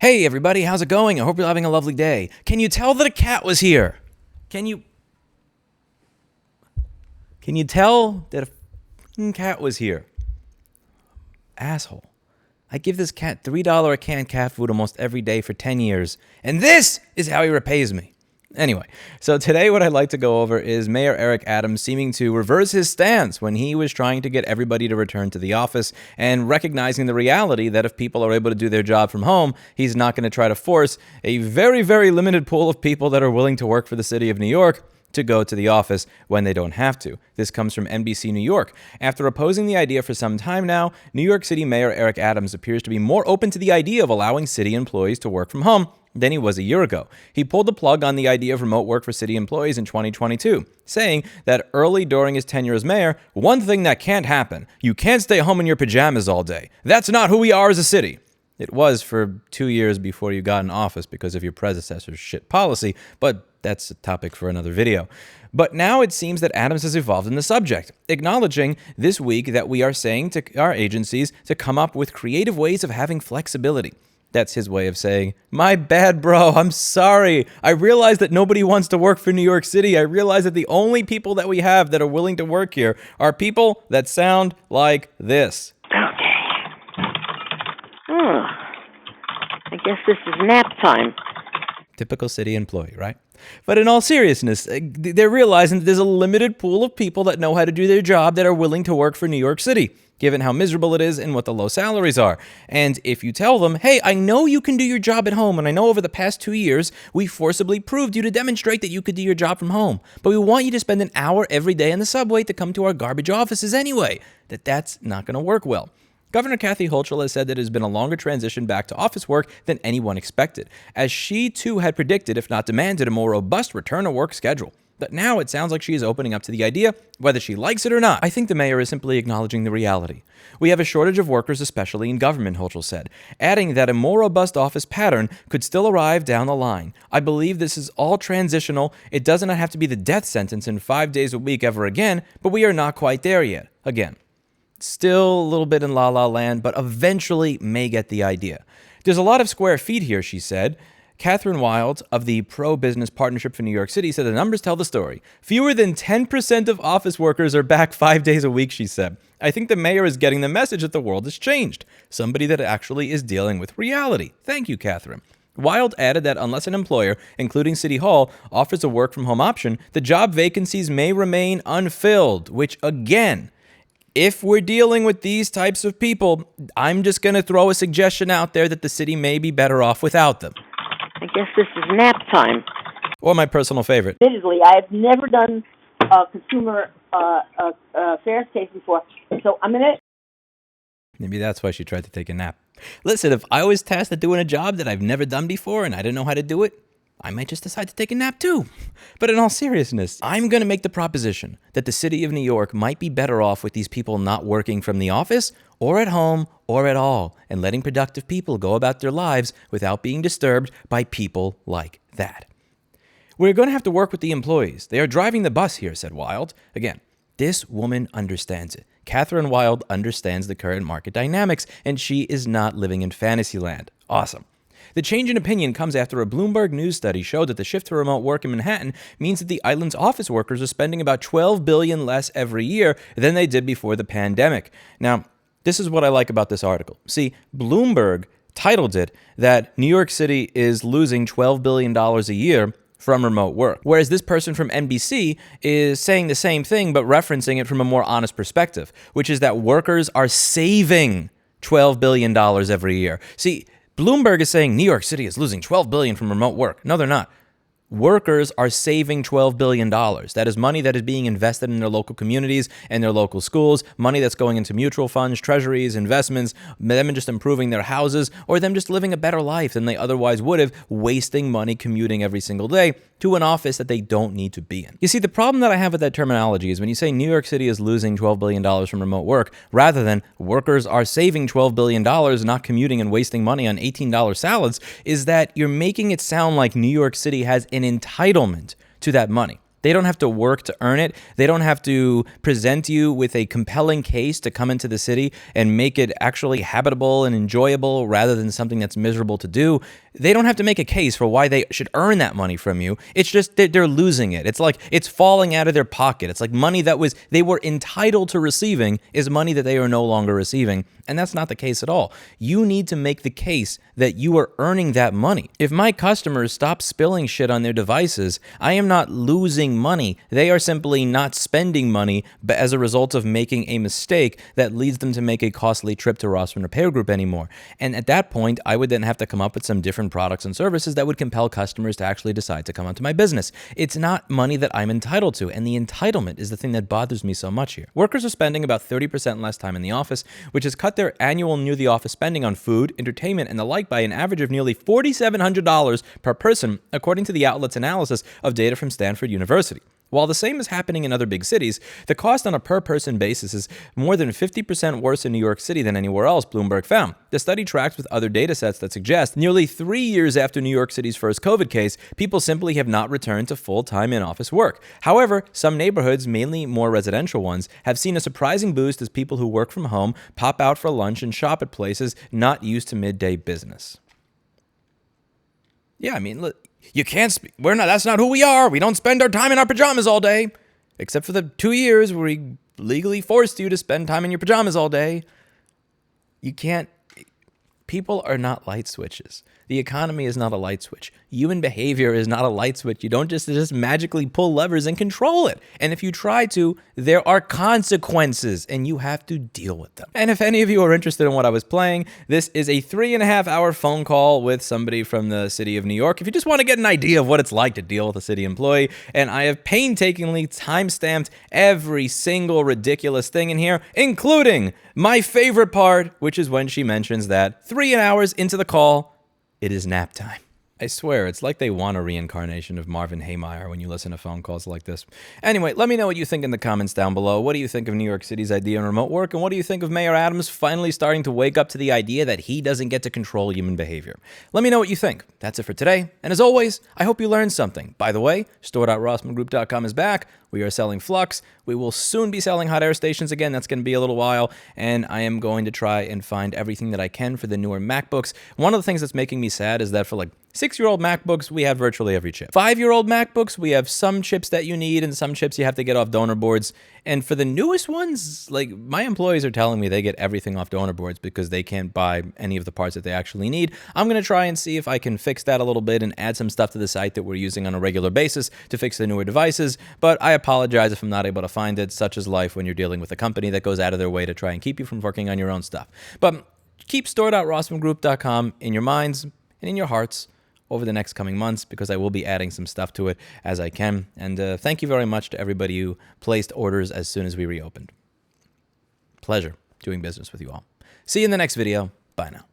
Hey everybody, how's it going? I hope you're having a lovely day. Can you tell that a cat was here? Can you tell that a f***ing cat was here? Asshole. I give this cat $3 a can cat food almost every day for 10 years, and this is how he repays me. Anyway, so today what I'd like to go over is Mayor Eric Adams seeming to reverse his stance when he was trying to get everybody to return to the office and recognizing the reality that if people are able to do their job from home, he's not going to try to force a very, very limited pool of people that are willing to work for the city of New York to go to the office when they don't have to. This comes from NBC New York. After opposing the idea for some time now, New York City Mayor Eric Adams appears to be more open to the idea of allowing city employees to work from home than he was a year ago. He pulled the plug on the idea of remote work for city employees in 2022, saying that early during his tenure as mayor, one thing that can't happen, you can't stay home in your pajamas all day. That's not who we are as a city. It was for 2 years before you got in office because of your predecessor's shit policy, but that's a topic for another video. But now it seems that Adams has evolved in the subject, acknowledging this week that we are saying to our agencies to come up with creative ways of having flexibility. That's his way of saying, my bad, bro, I'm sorry. I realize that nobody wants to work for New York City. I realize that the only people that we have that are willing to work here are people that sound like this. Okay. I guess this is nap time. Typical city employee, right? But in all seriousness, they're realizing that there's a limited pool of people that know how to do their job that are willing to work for New York City, given how miserable it is and what the low salaries are. And if you tell them, hey, I know you can do your job at home, and I know over the past 2 years, we forcibly proved you to demonstrate that you could do your job from home, but we want you to spend an hour every day in the subway to come to our garbage offices anyway, that's not going to work well. Governor Kathy Hochul has said that it has been a longer transition back to office work than anyone expected, as she too had predicted, if not demanded, a more robust return to work schedule. But now it sounds like she is opening up to the idea, whether she likes it or not. I think the mayor is simply acknowledging the reality. We have a shortage of workers, especially in government, Hochul said, adding that a more robust office pattern could still arrive down the line. I believe this is all transitional. It does not have to be the death sentence in 5 days a week ever again, but we are not quite there yet. Again. Still a little bit in la-la land, but eventually may get the idea. There's a lot of square feet here, she said. Catherine Wild of the Pro-Business Partnership for New York City said the numbers tell the story. Fewer than 10% of office workers are back 5 days a week, she said. I think the mayor is getting the message that the world has changed. Somebody that actually is dealing with reality. Thank you, Catherine. Wild added that unless an employer, including City Hall, offers a work-from-home option, the job vacancies may remain unfilled, which again, if we're dealing with these types of people, I'm just going to throw a suggestion out there that the city may be better off without them. I guess this is nap time. Or my personal favorite. Admittedly, I have never done a consumer affairs case before, so I'm going to... Maybe that's why she tried to take a nap. Listen, if I was tasked with doing a job that I've never done before and I didn't know how to do it, I might just decide to take a nap too. But in all seriousness, I'm going to make the proposition that the city of New York might be better off with these people not working from the office or at home or at all and letting productive people go about their lives without being disturbed by people like that. We're going to have to work with the employees. They are driving the bus here, said Wild. Again, this woman understands it. Catherine Wild understands the current market dynamics, and she is not living in fantasy land. Awesome. The change in opinion comes after a Bloomberg News study showed that the shift to remote work in Manhattan means that the island's office workers are spending about $12 billion less every year than they did before the pandemic. Now, this is what I like about this article. See, Bloomberg titled it that New York City is losing $12 billion a year from remote work, whereas this person from NBC is saying the same thing but referencing it from a more honest perspective, which is that workers are saving $12 billion every year. See, Bloomberg is saying New York City is losing $12 billion from remote work. No, they're not. Workers are saving $12 billion. That is money that is being invested in their local communities and their local schools, money that's going into mutual funds, treasuries, investments, them just improving their houses, or them just living a better life than they otherwise would have, wasting money commuting every single day to an office that they don't need to be in. You see, the problem that I have with that terminology is when you say New York City is losing $12 billion from remote work, rather than workers are saving $12 billion not commuting and wasting money on $18 salads, is that you're making it sound like New York City has an entitlement to that money. They don't have to work to earn it. They don't have to present you with a compelling case to come into the city and make it actually habitable and enjoyable rather than something that's miserable to do. They don't have to make a case for why they should earn that money from you. It's just that they're losing it. It's like it's falling out of their pocket. It's like money that they were entitled to receiving is money that they are no longer receiving. And that's not the case at all. You need to make the case that you are earning that money. If my customers stop spilling shit on their devices, I am not losing money. They are simply not spending money but as a result of making a mistake that leads them to make a costly trip to Rossman Repair Group anymore. And at that point, I would then have to come up with some different products and services that would compel customers to actually decide to come onto my business. It's not money that I'm entitled to, and the entitlement is the thing that bothers me so much here. Workers are spending about 30% less time in the office, which has cut their annual near the office spending on food, entertainment, and the like by an average of nearly $4,700 per person, according to the outlet's analysis of data from Stanford University. While the same is happening in other big cities, the cost on a per-person basis is more than 50% worse in New York City than anywhere else, Bloomberg found. The study tracks with other data sets that suggest nearly 3 years after New York City's first COVID case, people simply have not returned to full-time in-office work. However, some neighborhoods, mainly more residential ones, have seen a surprising boost as people who work from home pop out for lunch and shop at places not used to midday business. Yeah, I mean, look. You can't, that's not who we are. We don't spend our time in our pajamas all day. Except for the 2 years where we legally forced you to spend time in your pajamas all day. You can't, people are not light switches. The economy is not a light switch. Human behavior is not a light switch. You don't just magically pull levers and control it. And if you try to, there are consequences and you have to deal with them. And if any of you are interested in what I was playing, this is a 3.5-hour phone call with somebody from the city of New York. If you just want to get an idea of what it's like to deal with a city employee, and I have painstakingly timestamped every single ridiculous thing in here, including my favorite part, which is when she mentions that 3 hours into the call, it is nap time. I swear, it's like they want a reincarnation of Marvin Haymeyer when you listen to phone calls like this. Anyway, let me know what you think in the comments down below. What do you think of New York City's idea on remote work? And what do you think of Mayor Adams finally starting to wake up to the idea that he doesn't get to control human behavior? Let me know what you think. That's it for today. And as always, I hope you learned something. By the way, store.rossmangroup.com is back. We are selling Flux. We will soon be selling hot air stations again. That's going to be a little while. And I am going to try and find everything that I can for the newer MacBooks. One of the things that's making me sad is that for like 6-year-old MacBooks, we have virtually every chip. 5-year-old MacBooks, we have some chips that you need and some chips you have to get off donor boards. And for the newest ones, like my employees are telling me they get everything off donor boards because they can't buy any of the parts that they actually need. I'm going to try and see if I can fix that a little bit and add some stuff to the site that we're using on a regular basis to fix the newer devices. But I apologize if I'm not able to find it. Such is life when you're dealing with a company that goes out of their way to try and keep you from working on your own stuff. But keep store.rossmangroup.com in your minds and in your hearts over the next coming months, because I will be adding some stuff to it as I can. And thank you very much to everybody who placed orders as soon as we reopened. Pleasure doing business with you all. See you in the next video. Bye now.